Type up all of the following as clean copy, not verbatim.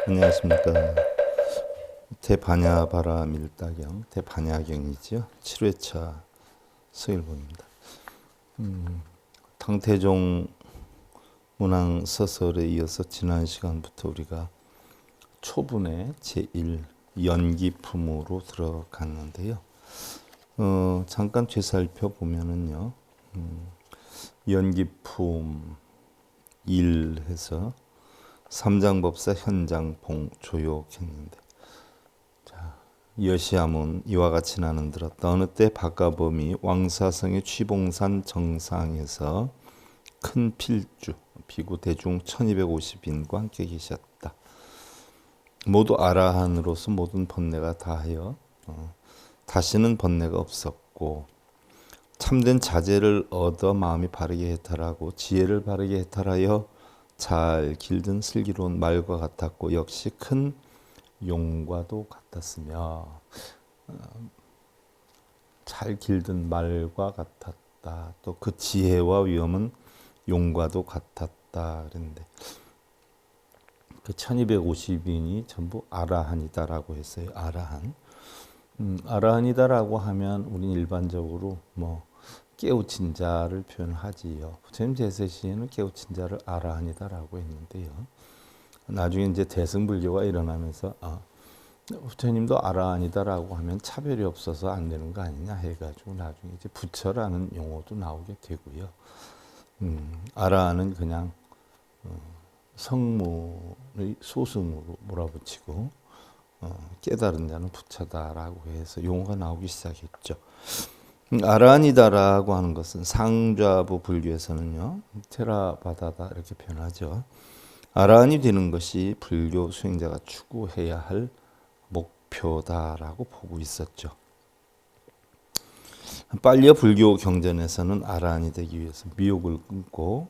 안녕하십니까. 대반야바라밀다경, 대반야경이지요. 7회차 서일본입니다. 탕태종 문왕 서설에 이어서 지난 시간부터 우리가 초분의 제1 연기품으로 들어갔는데요. 잠깐 되살펴보면은요, 연기품 1 해서 삼장법사 현장봉 조욕했는데, 자, 여시함은 이와 같이 나는 들었다. 어느 때 박가범이 왕사성의 취봉산 정상에서 큰 필주 비구 대중 1250인과 함께 계셨다. 모두 아라한으로서 모든 번뇌가 다하여 다시는 번뇌가 없었고, 참된 자제를 얻어 마음이 바르게 해탈하고 지혜를 바르게 해탈하여 잘 길든 슬기로운 말과 같았고, 역시 큰 용과도 같았으며, 잘 길든 말과 같았다. 또 그 지혜와 위엄은 용과도 같았다. 그랬는데 그 1250인이 전부 아라한이다라고 했어요. 아라한. 아라한이다라고 하면 우리는 일반적으로 깨우친 자를 표현하지요. 부처님 제세시에는 깨우친 자를 아라한이다라고 했는데요. 나중에 이제 대승불교가 일어나면서 부처님도 아라한이다라고 하면 차별이 없어서 안 되는 거 아니냐 해가지고 나중에 이제 부처라는 용어도 나오게 되고요. 아라한은 그냥 성문의 소승으로 몰아붙이고 깨달은 자는 부처다라고 해서 용어가 나오기 시작했죠. 아라한이다라고 하는 것은 상좌부 불교에서는요, 테라바다다 이렇게 표현하죠. 아라한이 되는 것이 불교 수행자가 추구해야 할 목표다라고 보고 있었죠. 빨리어 불교 경전에서는 아라한이 되기 위해서 미욕을 끊고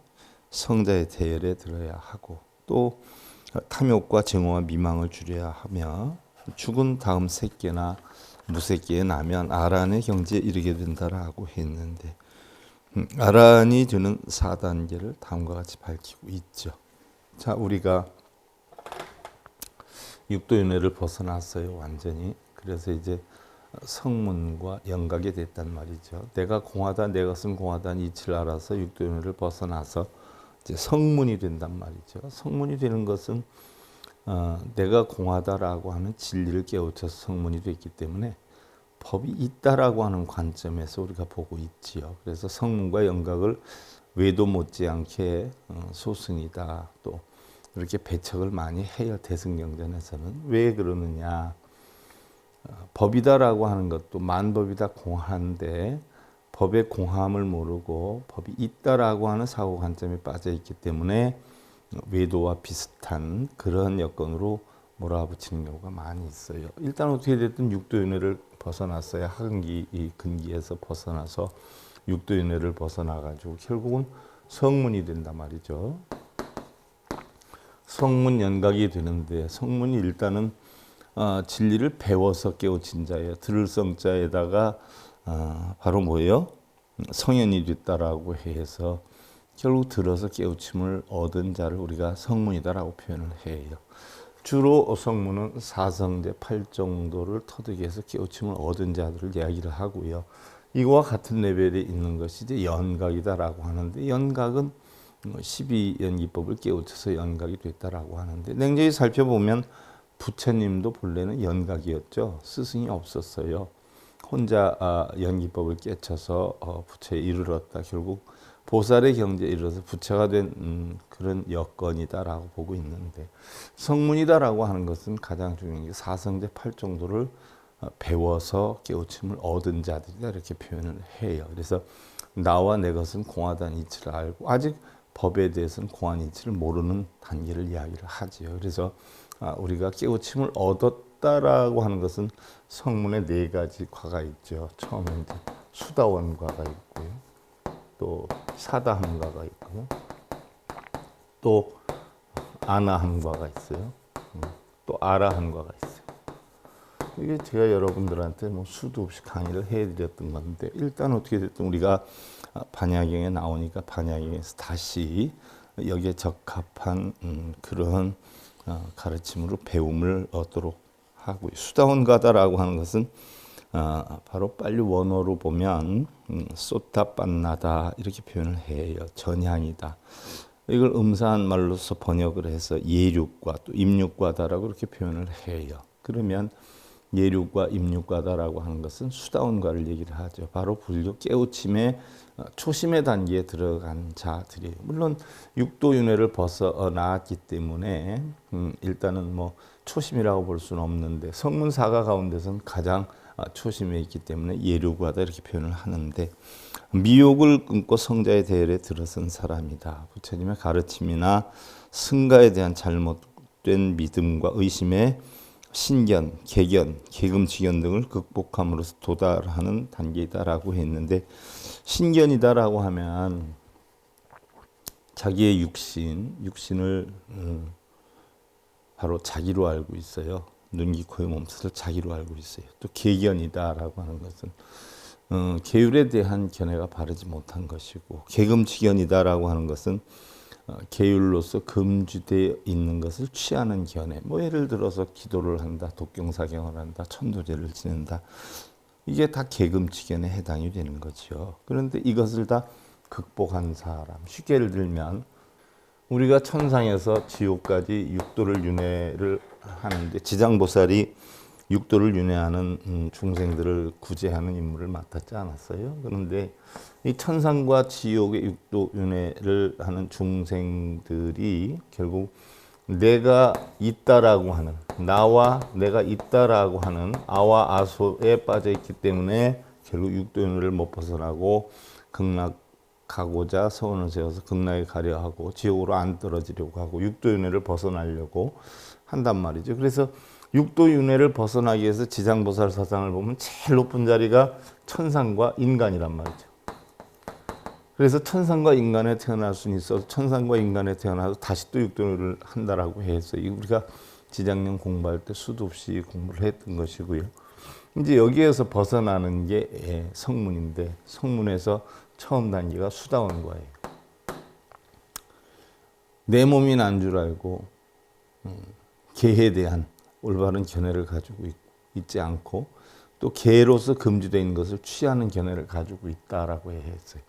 성자의 대열에 들어야 하고, 또 탐욕과 증오와 미망을 줄여야 하며, 죽은 다음 새끼나 무새끼에 나면 아라한의 경지에 이르게 된다라고 했는데, 아라한이 되는 4단계를 다음과 같이 밝히고 있죠. 자, 우리가 육도윤회를 벗어났어요, 완전히. 그래서 이제 성문과 연각이 됐단 말이죠. 내가 공하다, 내 것은 공하다는 이치를 알아서 육도윤회를 벗어나서 이제 성문이 된단 말이죠. 성문이 되는 것은 내가 공하다라고 하는 진리를 깨우쳐서 성문이 됐기 때문에 법이 있다라고 하는 관점에서 우리가 보고 있지요. 그래서 성문과 연각을 외도 못지않게 소승이다, 또 이렇게 배척을 많이 해요. 대승경전에서는. 왜 그러느냐, 법이다라고 하는 것도 만법이다 공한데, 법의 공함을 모르고 법이 있다라고 하는 사고 관점에 빠져 있기 때문에 외도와 비슷한 그런 여건으로 몰아붙이는 경우가 많이 있어요. 일단 어떻게 됐든 육도윤회를 벗어났어야 하근기, 이 근기에서 벗어나서 육도윤회를 벗어나가지고 결국은 성문이 된단 말이죠. 성문 연각이 되는데, 성문이 일단은 진리를 배워서 깨우친 자예요. 들을 성자에다가 바로 뭐예요? 성현이 됐다라고 해서 결국 들어서 깨우침을 얻은 자를 우리가 성문이다라고 표현을 해요. 주로 성문은 사성제 8정도를 터득해서 깨우침을 얻은 자들을 이야기를 하고요. 이거와 같은 레벨에 있는 것이 이제 연각이다라고 하는데, 연각은 12연기법을 깨우쳐서 연각이 됐다라고 하는데, 냉정히 살펴보면 부처님도 본래는 연각이었죠. 스승이 없었어요. 혼자 연기법을 깨쳐서 부처에 이르렀다. 결국 보살의 경지에 이르러서 부처가 된 그런 여건이다라고 보고 있는데, 성문이다라고 하는 것은 가장 중요한 게 사성제 8정도를 배워서 깨우침을 얻은 자들이다 이렇게 표현을 해요. 그래서 나와 내 것은 공하다는 이치를 알고 아직 법에 대해서는 공한 이치를 모르는 단계를 이야기를 하지요. 그래서 우리가 깨우침을 얻었다라고 하는 것은 성문에 4가지 과가 있죠. 처음에 이제 수다원과가 있고요, 또 사다함과가 있고요, 또 아나함과가 있어요, 또 아라함과가 있어요. 이게 제가 여러분들한테 수도 없이 강의를 해드렸던 건데, 일단 어떻게 됐든 우리가 반야경에 나오니까 반야경에서 다시 여기에 적합한 그런 가르침으로 배움을 얻도록 하고, 수다원가다라고 하는 것은 바로 빨리 원어로 보면 쏟다빤나다 이렇게 표현을 해요. 전향이다. 이걸 음사한 말로서 번역을 해서 예륙과 또 임륙과다라고 그렇게 표현을 해요. 그러면 예륙과 임륙과다라고 하는 것은 수다원가를 얘기를 하죠. 바로 불교 깨우침의 초심의 단계에 들어간 자들이에요. 물론 육도윤회를 벗어나왔기 때문에 일단은 뭐 초심이라고 볼 수는 없는데, 성문사가 가운데서는 가장 초심에 있기 때문에 예류과다 이렇게 표현을 하는데, 미욕을 끊고 성자의 대열에 들어선 사람이다. 부처님의 가르침이나 승가에 대한 잘못된 믿음과 의심에 신견, 개견, 계금지견 등을 극복함으로써 도달하는 단계이다라고 했는데, 신견이다라고 하면 자기의 육신을 바로 자기로 알고 있어요. 눈, 귀, 코의 몸짓을 자기로 알고 있어요. 또 계견이다라고 하는 것은 계율에 대한 견해가 바르지 못한 것이고, 계금지견이다라고 하는 것은 계율로서 금지되어 있는 것을 취하는 견해. 뭐 예를 들어서 기도를 한다, 독경사경을 한다, 천도제를 지낸다. 이게 다 계금지견에 해당이 되는 거죠. 그런데 이것을 다 극복한 사람. 쉽게 예를 들면 우리가 천상에서 지옥까지 육도를 윤회를 하는데, 지장보살이 육도를 윤회하는 중생들을 구제하는 임무를 맡았지 않았어요? 그런데 이 천상과 지옥의 육도 윤회를 하는 중생들이 결국 내가 있다라고 하는, 나와 내가 있다라고 하는 아와 아소에 빠져 있기 때문에 결국 육도 윤회를 못 벗어나고 극락하고자 서원을 세워서 극락에 가려 하고 지옥으로 안 떨어지려고 하고 육도 윤회를 벗어나려고 한단 말이죠. 그래서 육도 윤회를 벗어나기 위해서 지장보살 사상을 보면 제일 높은 자리가 천상과 인간이란 말이죠. 그래서 천상과 인간에 태어날 수는 있어서 천상과 인간에 태어나서 다시 또 육도를 한다라고 해서 우리가 지장령 공부할 때 수도 없이 공부를 했던 것이고요. 이제 여기에서 벗어나는 게 성문인데, 성문에서 처음 단계가 수다원과예요. 내 몸이 난 줄 알고 개에 대한 올바른 견해를 가지고 있지 않고, 또 개로서 금지되어 있는 것을 취하는 견해를 가지고 있다라고 했어요.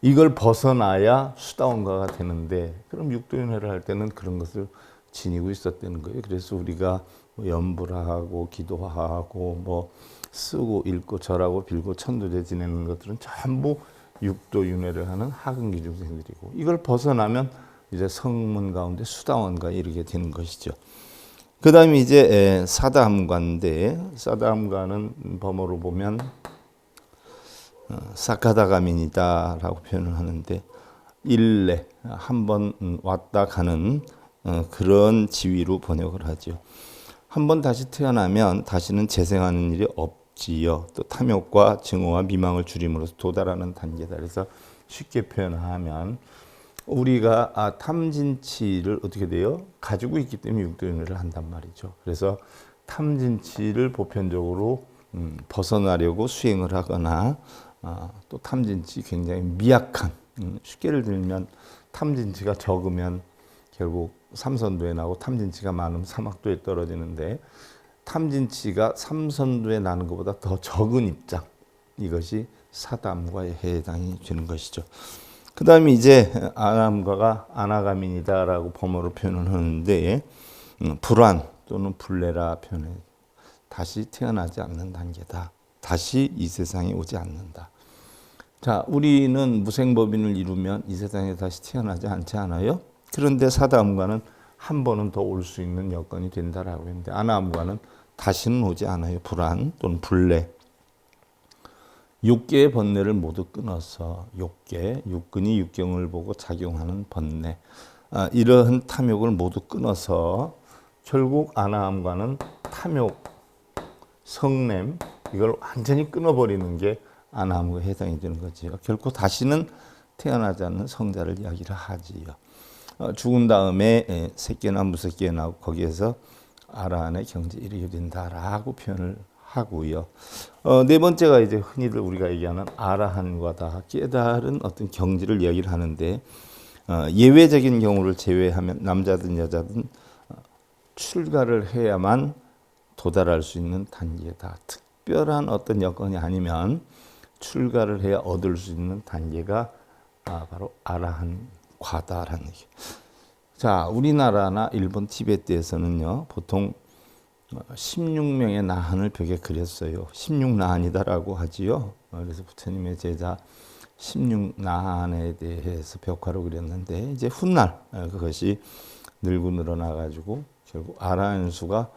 이걸 벗어나야 수다원가가 되는데, 그럼 육도윤회를 할 때는 그런 것을 지니고 있었다는 거예요. 그래서 우리가 연불하고 기도하고 뭐 쓰고 읽고 절하고 빌고 천도제 지내는 것들은 전부 육도윤회를 하는 하근기 중생들이고, 이걸 벗어나면 이제 성문 가운데 수다원가에 이르게 되는 것이죠. 그 다음에 이제 사다함가인데, 사다함가는 범어로 보면 사카다가민이다 라고 표현을 하는데, 일례, 한번 왔다 가는 그런 지위로 번역을 하죠. 한번 다시 태어나면 다시는 재생하는 일이 없지요. 또 탐욕과 증오와 미망을 줄임으로써 도달하는 단계다. 그래서 쉽게 표현하면 우리가 탐진치를 어떻게 돼요? 가지고 있기 때문에 육도윤회를 한단 말이죠. 그래서 탐진치를 보편적으로 벗어나려고 수행을 하거나, 또 탐진치 굉장히 미약한, 쉽게 예를 들면 탐진치가 적으면 결국 삼선도에 나고, 탐진치가 많으면 사막도에 떨어지는데, 탐진치가 삼선도에 나는 것보다 더 적은 입장, 이것이 사다함가에 해당이 되는 것이죠. 그 다음에 이제 아나함가가 아나가민이다라고 범어로 표현을 하는데, 불안 또는 불례라 표현해. 다시 태어나지 않는 단계다. 다시 이 세상에 오지 않는다. 자, 우리는 무생법인을 이루면 이 세상에 다시 태어나지 않지 않아요? 그런데 사다함가는 한 번은 더 올 수 있는 여건이 된다라고 했는데, 아나함가는 다시는 오지 않아요. 불안 또는 불례. 6개의 번뇌를 모두 끊어서, 6개, 육근이 육경을 보고 작용하는 번뇌, 이러한 탐욕을 모두 끊어서 결국 아나함가는 탐욕, 성냄, 이걸 완전히 끊어버리는 게 아나함가에 해당이 되는 거지요. 결코 다시는 태어나지 않는 성자를 이야기를 하지요. 죽은 다음에 새끼나 무새끼에 나오고 거기에서 아라한의 경지에 이르게 된다라고 표현을 하고요. 네 번째가 이제 흔히들 우리가 얘기하는 아라한과다, 깨달은 어떤 경지를 이야기를 하는데, 예외적인 경우를 제외하면 남자든 여자든 출가를 해야만 도달할 수 있는 단계다. 특별한 어떤 여건이 아니면 출가를 해야 얻을 수 있는 단계가 바로 아라한과다라는 얘기. 자, 우리나라나 일본, 티베트에서는요, 보통 16명의 나한을 벽에 그렸어요. 16나한이다라고 하지요. 그래서 부처님의 제자 16나한에 대해서 벽화로 그렸는데, 이제 훗날 그것이 늘고 늘어나가지고 결국 아라한수가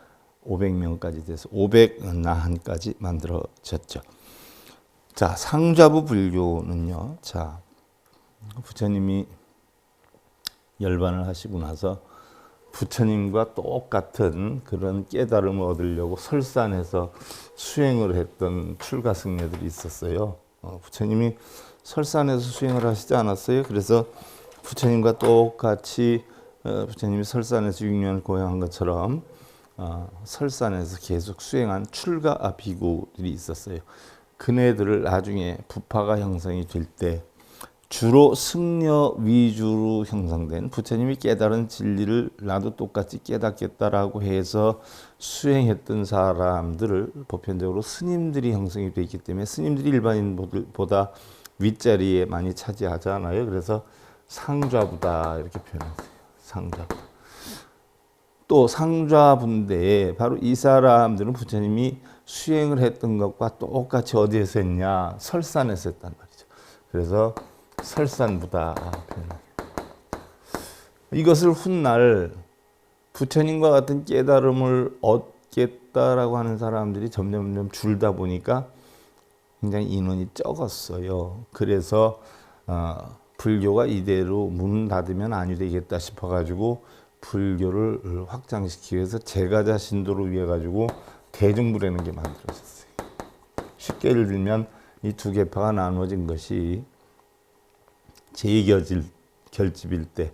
500명까지 돼서 500나한까지 만들어졌죠. 자, 상좌부 불교는요, 자, 부처님이 열반을 하시고 나서 부처님과 똑같은 그런 깨달음을 얻으려고 설산에서 수행을 했던 출가승려들이 있었어요. 부처님이 설산에서 수행을 하시지 않았어요. 그래서 부처님과 똑같이 부처님이 설산에서 6년을 고행한 것처럼 설산에서 계속 수행한 출가 비구들이 있었어요. 그네들을 나중에 부파가 형성이 될 때 주로 승려 위주로 형성된, 부처님이 깨달은 진리를 나도 똑같이 깨닫겠다라고 해서 수행했던 사람들을 보편적으로 스님들이 형성이 되어 있기 때문에 스님들이 일반인보다 윗자리에 많이 차지하잖아요. 그래서 상좌부다 이렇게 표현하세요. 상좌부. 또 상좌부인데 바로 이 사람들은 부처님이 수행을 했던 것과 똑같이 어디에서 했냐? 설산에서 했단 말이죠. 그래서 설산부다. 이것을 훗날 부처님과 같은 깨달음을 얻겠다라고 하는 사람들이 점점 줄다 보니까 굉장히 인원이 적었어요. 그래서 불교가 이대로 문 닫으면 아니 되겠다 싶어가지고 불교를 확장시키기 위해서 제가자 신도를 위해 가지고 대중부라는 게 만들어졌어요. 쉽게 예를 들면 이 두 계파가 나누어진 것이 제2결집일 때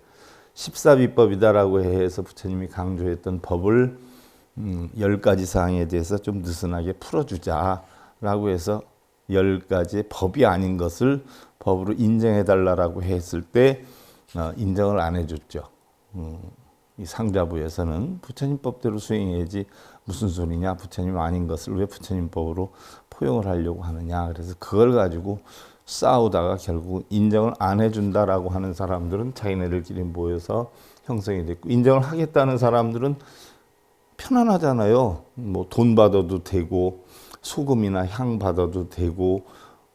14비법이다라고 해서 부처님이 강조했던 법을 10가지 사항에 대해서 좀 느슨하게 풀어주자라고 해서 10가지의 법이 아닌 것을 법으로 인정해달라고 했을 때 인정을 안 해줬죠. 이 상좌부에서는 부처님 법대로 수행해야지 무슨 소리냐, 부처님 아닌 것을 왜 부처님 법으로 포용을 하려고 하느냐. 그래서 그걸 가지고 싸우다가 결국 인정을 안 해준다라고 하는 사람들은 자기네들끼리 모여서 형성이 됐고, 인정을 하겠다는 사람들은 편안하잖아요. 뭐 돈 받아도 되고 소금이나 향 받아도 되고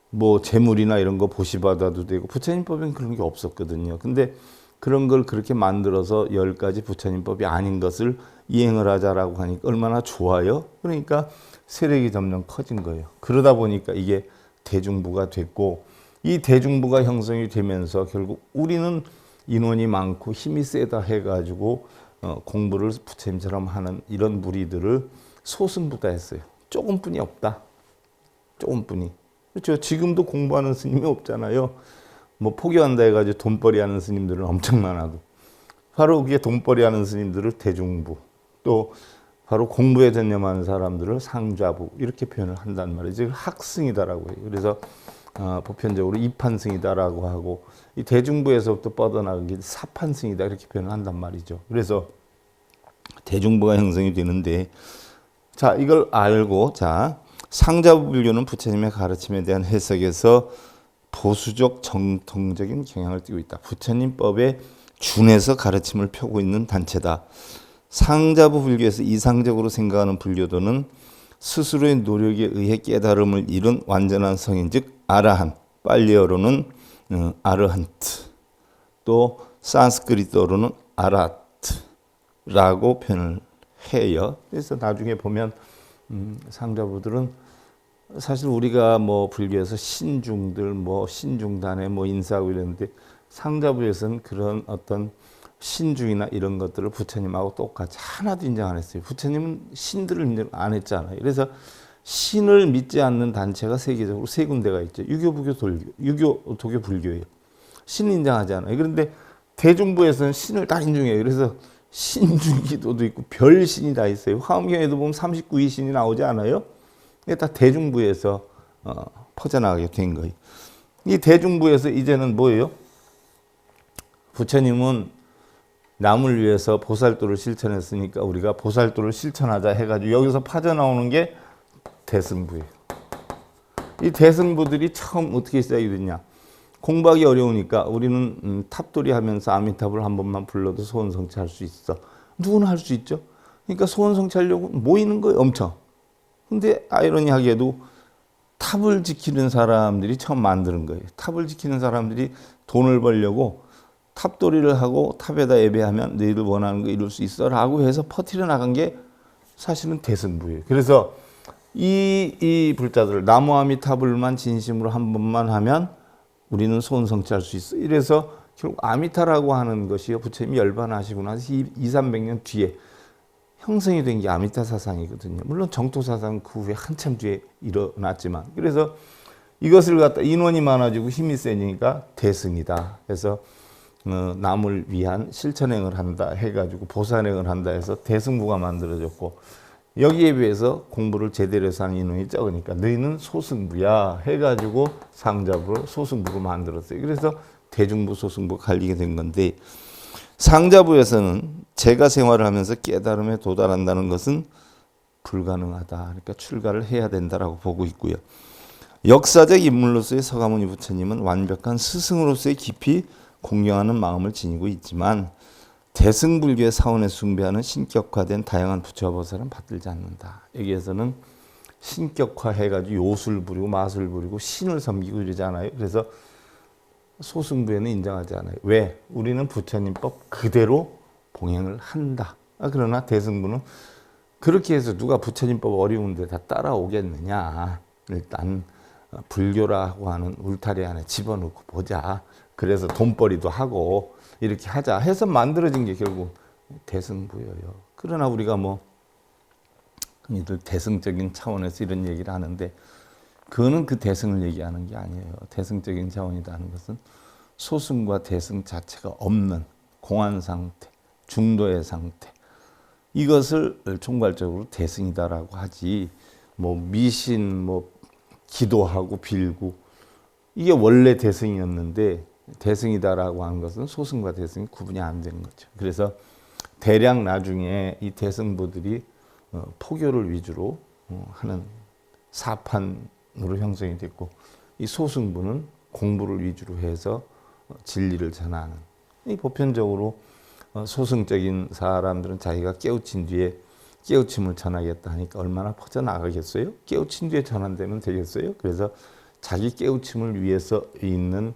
뭐 재물이나 이런 거 보시 받아도 되고, 부처님법엔 그런 게 없었거든요. 근데 그런 걸 그렇게 만들어서 10가지 부처님법이 아닌 것을 이행을 하자라고 하니까 얼마나 좋아요. 그러니까 세력이 점점 커진 거예요. 그러다 보니까 이게 대중부가 됐고, 이 대중부가 형성이 되면서 결국 우리는 인원이 많고 힘이 세다 해가지고 공부를 부처님처럼 하는 이런 무리들을 소승부다 했어요. 조금뿐이 없다. 조금뿐이. 그렇죠. 지금도 공부하는 스님이 없잖아요. 뭐 포기한다 해가지고 돈벌이 하는 스님들은 엄청 많아도, 바로 그게 돈벌이 하는 스님들을 대중부, 또 바로 공부에 전념하는 사람들을 상좌부 이렇게 표현을 한단 말이죠. 학승이다라고 해요. 그래서 보편적으로 이판승이다라고 하고, 이 대중부에서부터 뻗어나간 게 사판승이다 이렇게 표현을 한단 말이죠. 그래서 대중부가 형성이 되는데, 자, 이걸 알고, 자, 상좌부 불교는 부처님의 가르침에 대한 해석에서 보수적 정통적인 경향을 띠고 있다. 부처님법에 준해서 가르침을 펴고 있는 단체다. 상좌부 불교에서 이상적으로 생각하는 불교도는 스스로의 노력에 의해 깨달음을 이룬 완전한 성인, 즉 아라한, 빨리어로는 아르한트, 또 산스크리트어로는 아라트라고 표현을 해요. 그래서 나중에 보면 상좌부들은 사실 우리가 뭐 불교에서 신중들, 뭐 신중단에 뭐 인사하고 이랬는데, 상좌부에서는 그런 어떤 신중이나 이런 것들을 부처님하고 똑같이 하나도 인정 안 했어요. 부처님은 신들을 인정 안 했잖아요. 그래서 신을 믿지 않는 단체가 세계적으로 세 군데가 있죠. 유교, 부교, 돌교, 유교, 도교, 불교예요. 신 인정하지 않아요. 그런데 대중부에서는 신을 다 인정해요. 그래서 신중기도도 있고 별신이 다 있어요. 화엄경에도 보면 39위 신이 나오지 않아요? 이게 다 대중부에서 퍼져나가게 된 거예요. 이 대중부에서 이제는 뭐예요? 부처님은 남을 위해서 보살도를 실천했으니까 우리가 보살도를 실천하자 해가지고 여기서 빠져나오는 게 대승부예요. 이 대승부들이 처음 어떻게 시작이 됐냐. 공부하기 어려우니까 우리는 탑돌이 하면서 아미타불 한 번만 불러도 소원성취 할 수 있어. 누구나 할 수 있죠. 그러니까 소원성취 하려고 모이는 거예요, 엄청. 근데 아이러니하게도 탑을 지키는 사람들이 처음 만드는 거예요. 탑을 지키는 사람들이 돈을 벌려고 탑돌이를 하고 탑에다 예배하면 너희들 원하는 거 이룰 수 있어 라고 해서 퍼뜨려 나간 게 사실은 대승부예요. 그래서 이 불자들 나무아미타불만 진심으로 한 번만 하면 우리는 소원 성취할 수 있어. 이래서 결국 아미타라고 하는 것이요, 부처님이 열반하시고 나서 200~300년 뒤에 형성이 된 게 아미타 사상이거든요. 물론 정토 사상은 그 후에 한참 뒤에 일어났지만, 그래서 이것을 갖다 인원이 많아지고 힘이 세니까 대승이다. 그래서 남을 위한 실천행을 한다 해가지고 보살행을 한다 해서 대승부가 만들어졌고, 여기에 비해서 공부를 제대로 해서 하는 인원이 적으니까 너희는 소승부야 해가지고 상자부로 소승부로 만들었어요. 그래서 대중부 소승부가 갈리게 된 건데, 상자부에서는 제가 생활을 하면서 깨달음에 도달한다는 것은 불가능하다. 그러니까 출가를 해야 된다라고 보고 있고요. 역사적 인물로서의 서가모니 부처님은 완벽한 스승으로서의 깊이 공경하는 마음을 지니고 있지만 대승불교의 사원에 숭배하는 신격화된 다양한 부처와 보살은 받들지 않는다. 여기에서는 신격화해가지고 요술 부리고 마술 부리고 신을 섬기고 이러잖아요. 그래서 소승부에는 인정하지 않아요. 왜? 우리는 부처님법 그대로 봉행을 한다. 그러나 대승부는 그렇게 해서 누가 부처님법 어려운데 다 따라오겠느냐. 일단 불교라고 하는 울타리 안에 집어넣고 보자. 그래서 돈벌이도 하고 이렇게 하자 해서 만들어진 게 결국 대승부예요. 그러나 우리가 뭐 흔히들 대승적인 차원에서 이런 얘기를 하는데, 그거는 그 대승을 얘기하는 게 아니에요. 대승적인 차원이라는 것은 소승과 대승 자체가 없는 공안 상태, 중도의 상태, 이것을 총괄적으로 대승이다라고 하지, 뭐 미신, 뭐 기도하고 빌고, 이게 원래 대승이었는데 대승이다라고 하는 것은 소승과 대승이 구분이 안 되는 거죠. 그래서 대략 나중에 이 대승부들이 포교를 위주로 하는 사판으로 형성이 됐고, 이 소승부는 공부를 위주로 해서 진리를 전하는, 이 보편적으로 소승적인 사람들은 자기가 깨우친 뒤에 깨우침을 전하겠다 하니까 얼마나 퍼져나가겠어요? 깨우친 뒤에 전환되면 되겠어요? 그래서 자기 깨우침을 위해서 있는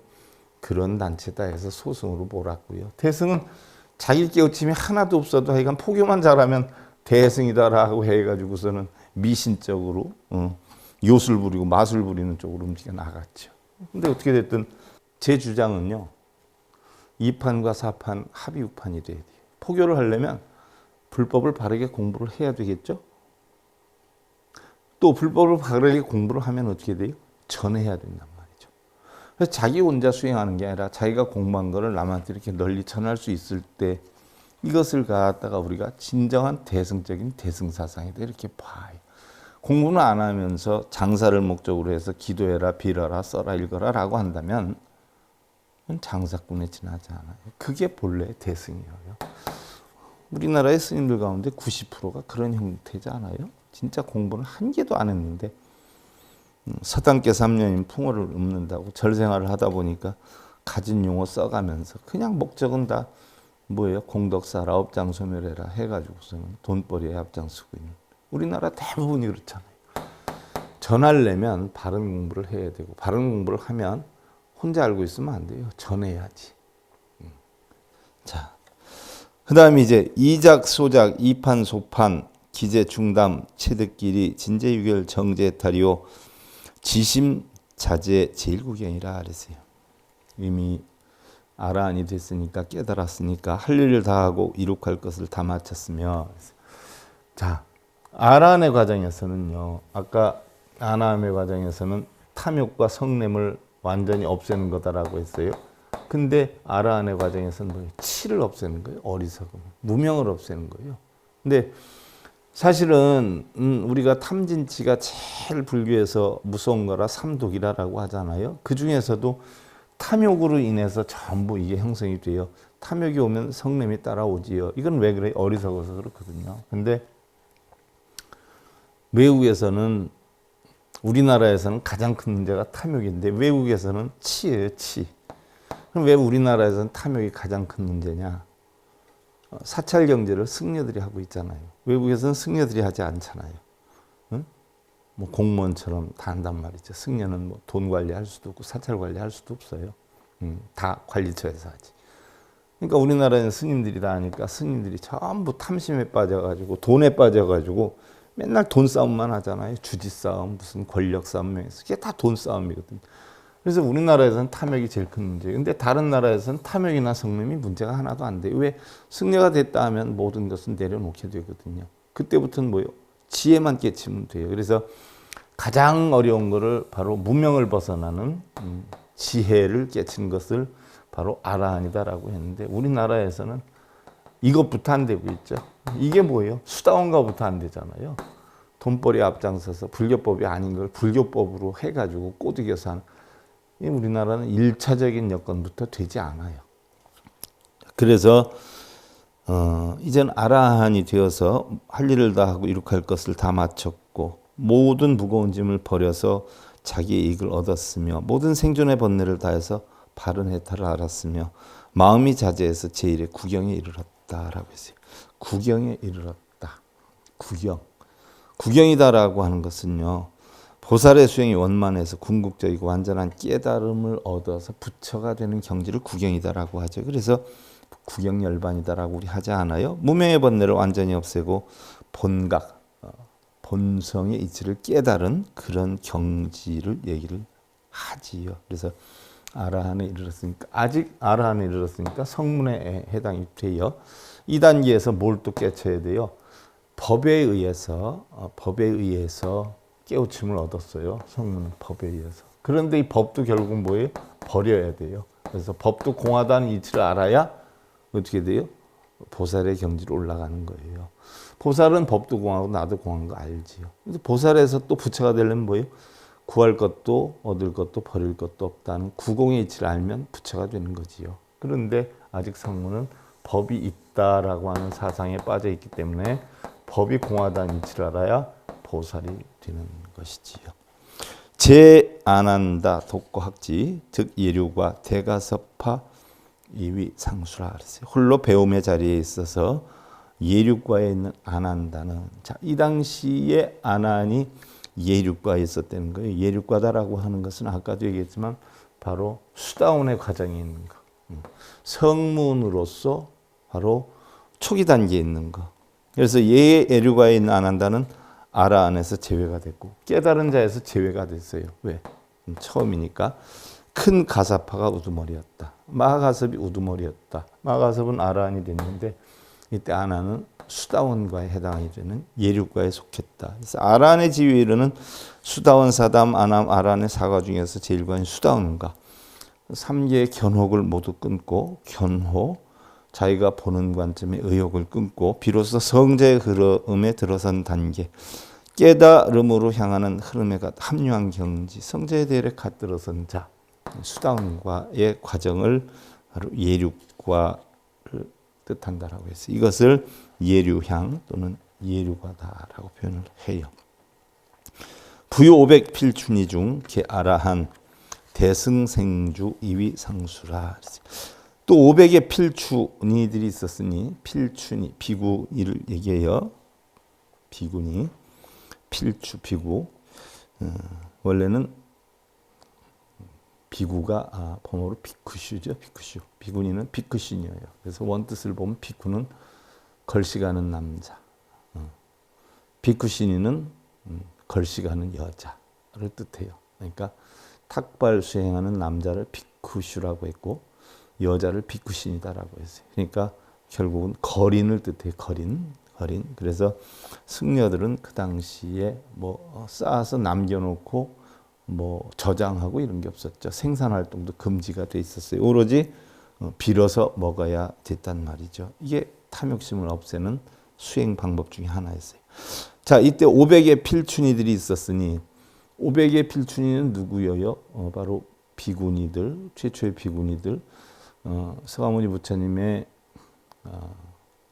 그런 단체다 해서 소승으로 몰았고요. 대승은 자기 깨우침이 하나도 없어도 하여간 포교만 잘하면 대승이다라고 해가지고서는 미신적으로 요술 부리고 마술 부리는 쪽으로 움직여 나갔죠. 근데 어떻게 됐든 제 주장은요, 2판과 4판 합의 6판이 돼야 돼요. 포교를 하려면 불법을 바르게 공부를 해야 되겠죠. 또 불법을 바르게 공부를 하면 어떻게 돼요? 전해야 된단 말이죠. 그래서 자기 혼자 수행하는 게 아니라 자기가 공부한 거를 남한테 이렇게 널리 전할 수 있을 때 이것을 갖다가 우리가 진정한 대승적인 대승사상이다 이렇게 봐요. 공부는 안 하면서 장사를 목적으로 해서 기도해라, 빌어라, 써라, 읽어라 라고 한다면 장사꾼에 지나지 않아요. 그게 본래 대승이에요. 우리나라의 스님들 가운데 90%가 그런 형태지 않아요? 진짜 공부는 한 개도 안 했는데 서당계 3년인 풍어를 읊는다고 절생활을 하다 보니까 가진 용어 써가면서 그냥 목적은 다 뭐예요? 공덕사라, 업장소멸해라 해가지고서는 돈벌이에 앞장서고 있는 우리나라 대부분이 그렇잖아요. 전하려면 바른 공부를 해야 되고, 바른 공부를 하면 혼자 알고 있으면 안 돼요. 전해야지. 자, 그 다음에 이제 이작, 소작, 이판, 소판, 기재, 중담, 체득끼리, 진재유결, 정제탈이요, 지심, 자제, 제1구경이라 그랬어요. 이미 아라한이 됐으니까, 깨달았으니까 할 일을 다 하고 이룩할 것을 다 마쳤으며, 자, 아라한의 과정에서는요, 아까 아나함의 과정에서는 탐욕과 성냄을 완전히 없애는 거다라고 했어요. 근데 아라한의 과정에서는 뭐예요? 치를 없애는 거예요. 어리석음, 무명을 없애는 거예요. 근데 사실은 우리가 탐진치가 제일 불교에서 무서운 거라 삼독이라고 하잖아요. 그 중에서도 탐욕으로 인해서 전부 이게 형성이 돼요. 탐욕이 오면 성냄이 따라오지요. 이건 왜 그래? 어리석어서 그렇거든요. 근데 외국에서는, 우리나라에서는 가장 큰 문제가 탐욕인데 외국에서는 치예요, 치. 그럼 왜 우리나라에서는 탐욕이 가장 큰 문제냐? 사찰 경제를 승려들이 하고 있잖아요. 외국에서는 승려들이 하지 않잖아요. 응? 뭐 공무원처럼 다 한단 말이죠. 승려는 뭐 돈 관리할 수도 없고 사찰 관리할 수도 없어요. 다 관리처에서 하지. 그러니까 우리나라에는 스님들이 다 하니까 스님들이 전부 탐심에 빠져가지고 돈에 빠져가지고 맨날 돈 싸움만 하잖아요. 주지 싸움, 무슨 권력 싸움에서 그게 다 돈 싸움이거든요. 그래서 우리나라에서는 탐욕이 제일 큰 문제예요. 근데 다른 나라에서는 탐욕이나 성냄이 문제가 하나도 안 돼요. 왜? 승려가 됐다 하면 모든 것은 내려놓게 되거든요. 그때부터는 뭐예요? 지혜만 깨치면 돼요. 그래서 가장 어려운 거를 바로 무명을 벗어나는 지혜를 깨치는 것을 바로 아라한이다라고 했는데 우리나라에서는 이것부터 안 되고 있죠. 이게 뭐예요? 수다원가부터 안 되잖아요. 돈벌이 앞장서서 불교법이 아닌 걸 불교법으로 해가지고 꼬드겨서 하는. 우리나라는 1차적인 여건부터 되지 않아요. 그래서 이제는 아라한이 되어서 할 일을 다 하고 이룩할 것을 다 마쳤고 모든 무거운 짐을 버려서 자기의 이익을 얻었으며 모든 생존의 번뇌를 다해서 바른 해탈을 알았으며 마음이 자제해서 제1의 구경에 이르렀다라고 했어요. 구경에 이르렀다. 구경. 구경이다라고 하는 것은요. 보살의 수행이 원만해서 궁극적이고 완전한 깨달음을 얻어서 부처가 되는 경지를 구경이다라고 하죠. 그래서 구경열반이다라고 우리 하지 않아요? 무명의 번뇌를 완전히 없애고 본각, 본성의 이치를 깨달은 그런 경지를 얘기를 하지요. 그래서 아라한에 이르렀으니까 아직 아라한에 이르렀으니까 성문에 해당이 돼요. 이 단계에서 뭘 또 깨쳐야 돼요? 법에 의해서 깨우침을 얻었어요. 성문은 법에 의해서. 그런데 이 법도 결국 뭐예요? 버려야 돼요. 그래서 법도 공하다는 이치를 알아야 어떻게 돼요? 보살의 경지로 올라가는 거예요. 보살은 법도 공하고 나도 공한 거 알지요. 그래서 보살에서 또 부처가 되려면 뭐예요? 구할 것도 얻을 것도 버릴 것도 없다는 구공의 이치를 알면 부처가 되는 거지요. 그런데 아직 성문은 법이 있다라고 하는 사상에 빠져 있기 때문에 법이 공하다는 이치를 알아야 보살이 되는 것이지요. 제아난다 독고학지 즉 예류과 대가섭파 이위 상수라 그랬어요. 홀로 배움의 자리에 있어서 예류과에 있는 아난다는 이 당시에 아난이 예류과에 있었다는 거예요. 예류과다라고 하는 것은 아까도 얘기했지만 바로 수다원의 과정에 있는 거. 성문으로서 바로 초기 단계에 있는 거. 그래서 예류과에 있는 아난다는 아라한에서 제외가 됐고 깨달은 자에서 제외가 됐어요. 왜? 처음이니까. 큰 가사파가 우두머리였다. 마하가섭이 우두머리였다. 마하가섭은 아라한이 됐는데 이때 아난은 수다원과에 해당이 되는 예류과에 속했다. 그래서 아라한의 지위에 이르는 수다원, 사담, 아남, 아라한의 사과 중에서 제일 과인 수다원과 3개의 견혹을 모두 끊고 견호, 자기가 보는 관점의 의욕을 끊고 비로소 성자의 흐름에 들어선 단계, 깨달음으로 향하는 흐름에 합류한 경지, 성자의 대열에 갓들어선 자, 수다원과의 과정을 바로 예류과를 뜻한다라고 했어요. 이것을 예류향 또는 예류과다라고 표현을 해요. 부유 500 필춘이 중 개아라한 대승생주 이위 상수라. 또 500의 필춘이들이 있었으니 필춘이 비구니를 얘기해요. 비구니 필추 비구 원래는 비구가 번호로 비쿠슈죠. 비쿠슈. 비구니는 비쿠신이에요. 그래서 원뜻을 보면 비쿠는 걸씨가는 남자, 비쿠신이는 걸씨가는 여자를 뜻해요. 그러니까 탁발 수행하는 남자를 비쿠슈라고 했고 여자를 비쿠신이다라고 했어요. 그러니까 결국은 거린을 뜻해요. 거린. 그래서 승려들은 그 당시에 뭐 쌓아서 남겨놓고 뭐 저장하고 이런 게 없었죠. 생산 활동도 금지가 돼 있었어요. 오로지 빌어서 먹어야 됐단 말이죠. 이게 탐욕심을 없애는 수행 방법 중에 하나였어요. 자, 이때 500의 필춘이들이 있었으니 500의 필춘이는 누구예요? 바로 비구니들, 최초의 비구니들. 서가모니 부처님의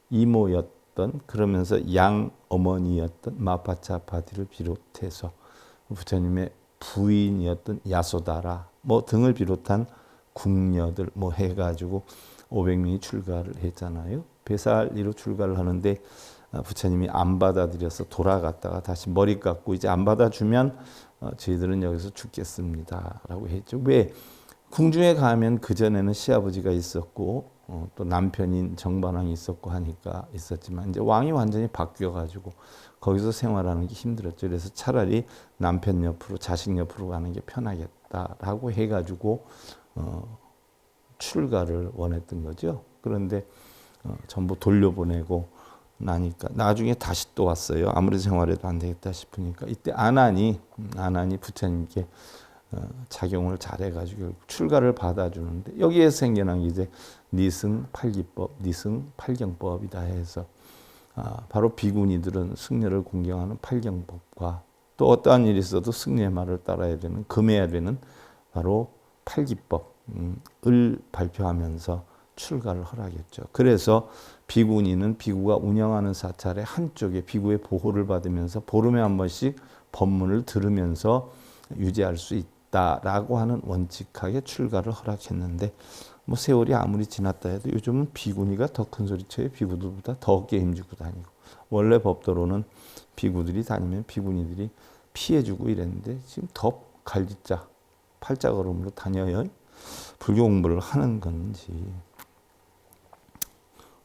이모였던, 그러면서 양 어머니였던 마파차 바디를 비롯해서 부처님의 부인이었던 야소다라 뭐 등을 비롯한 궁녀들 뭐 해가지고 500명이 출가를 했잖아요. 배살리로 출가를 하는데 부처님이 안 받아들여서 돌아갔다가 다시 머리 깎고 이제 안 받아주면 저희들은 여기서 죽겠습니다 라고 했죠. 왜? 궁중에 가면 그전에는 시아버지가 있었고 또 남편인 정반왕이 있었고 하니까 있었지만 이제 왕이 완전히 바뀌어가지고 거기서 생활하는 게 힘들었죠. 그래서 차라리 남편 옆으로 자식 옆으로 가는 게 편하겠다라고 해가지고 출가를 원했던 거죠. 그런데 전부 돌려보내고 나니까 나중에 다시 또 왔어요. 아무리 생활해도 안 되겠다 싶으니까 이때 아난이 부처님께 작용을 잘해가지고 출가를 받아주는데 여기에 생겨난 게 이제 니승팔기법, 니승팔경법이다 해서 바로 비구니들은 승려를 공경하는 팔경법과 또 어떠한 일이 있어도 승려의 말을 따라야 되는, 금해야 되는 바로 팔기법을 발표하면서 출가를 허락했죠. 그래서 비구니는 비구가 운영하는 사찰의 한쪽에 비구의 보호를 받으면서 보름에 한 번씩 법문을 들으면서 유지할 수 있다라고 하는 원칙하에 출가를 허락했는데 뭐 세월이 아무리 지났다 해도 요즘은 비구니가 더 큰 소리 쳐요. 비구들보다 더 게임지고 다니고. 원래 법도로는 비구들이 다니면 비구니들이 피해주고 이랬는데 지금 더 갈짓자 팔자걸음으로 다녀요. 불교 공부를 하는 건지.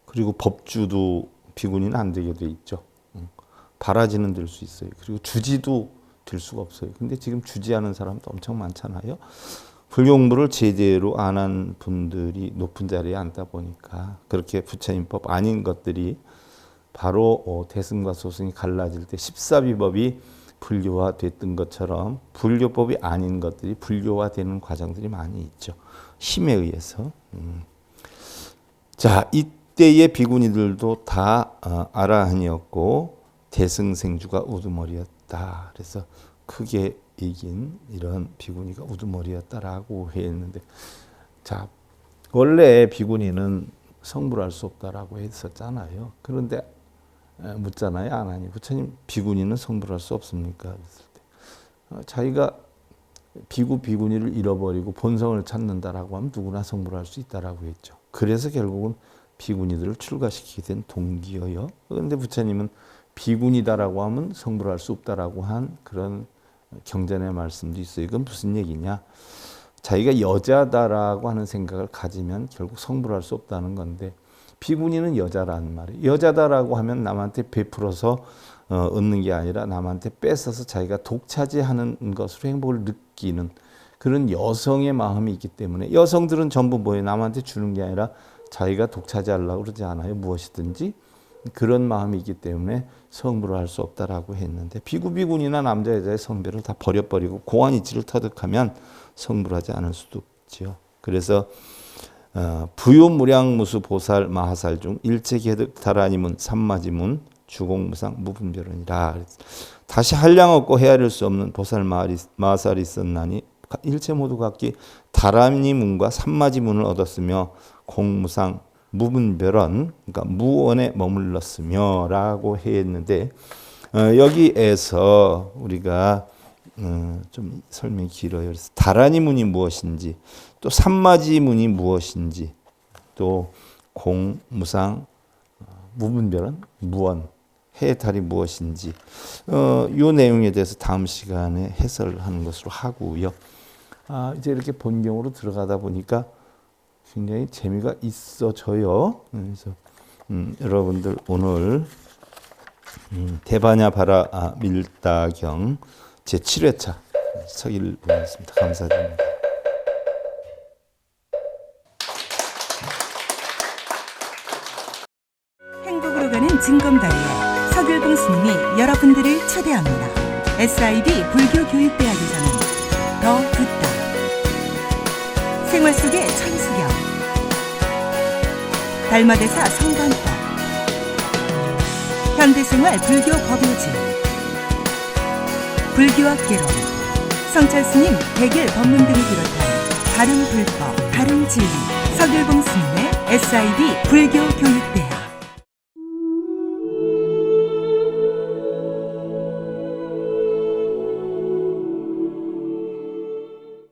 그리고 법주도 비구니는 안 되게 돼 있죠. 바라지는 될 수 있어요. 그리고 주지도 될 수가 없어요. 근데 지금 주지하는 사람도 엄청 많잖아요. 불교 공부를 제대로 안 한 분들이 높은 자리에 앉다 보니까 그렇게 부처님법 아닌 것들이 바로 대승과 소승이 갈라질 때 십사비법이 불교화 됐던 것처럼 불교법이 아닌 것들이 불교화되는 과정들이 많이 있죠. 힘에 의해서. 자, 이때의 비구니들도 다 아라한이었고 대승생주가 우두머리였다. 그래서 크게 이긴 이런 비구니가 우두머리였다라고 했는데, 자, 원래 비구니는 성불할 수 없다라고 했었잖아요. 그런데 묻잖아요. 아나니 부처님 비구니는 성불할 수 없습니까? 그랬을 때 자기가 비구니를 잃어버리고 본성을 찾는다라고 하면 누구나 성불할 수 있다라고 했죠. 그래서 결국은 비구니들을 출가시키게 된 동기여요. 그런데 부처님은 비구니다라고 하면 성불할 수 없다라고 한 그런 경전의 말씀도 있어요. 이건 무슨 얘기냐? 자기가 여자다라고 하는 생각을 가지면 결국 성불할 수 없다는 건데, 비구니는 여자라는 말이에요. 여자다라고 하면 남한테 베풀어서 얻는 게 아니라 남한테 뺏어서 자기가 독차지하는 것으로 행복을 느끼는 그런 여성의 마음이 있기 때문에, 여성들은 전부 뭐예요? 남한테 주는 게 아니라 자기가 독차지하려고 그러지 않아요. 무엇이든지. 그런 마음이 있기 때문에 성불을 할 수 없다라고 했는데, 비구니나 남자 여자의 성별을 다 버려버리고 공안이치를 터득하면 성불하지 않을 수도 없죠. 그래서 부유무량무수 보살 마하살 중 일체계득 다라니문 삼마지문 주공무상 무분별언이라. 다시 한량 없고 헤아릴 수 없는 보살 마하살이 있었나니 일체 모두 각기 다라니문과 삼마지문을 얻었으며 공무상 무분별언, 그러니까 무원에 머물렀으며 라고 했는데, 여기에서 우리가 좀 설명이 길어요. 그래서 다라니문이 무엇인지, 또 삼마지문이 무엇인지, 또 공, 무상, 무분별언, 무원, 해탈이 무엇인지, 이 내용에 대해서 다음 시간에 해설을 하는 것으로 하고요. 이제 이렇게 본경으로 들어가다 보니까 굉장히 재미가 있어져요. 그래서 여러분들 오늘 대바냐바라 밀다경 제7회차 서기를 보냈습니다. 감사드립니다. 행복으로 가는 징검다리에 서길봉 스님이 여러분들을 초대합니다. SIB 불교교육대학에서는 더 듣다, 생활 속의 천수경, 달마대사 성관법, 현대생활 불교 법요지, 불교학 개론, 성찰스님 백일 법문 등을 비롯한 다른 불법, 다른 진리, 서길봉 스님의 SIB 불교교육대학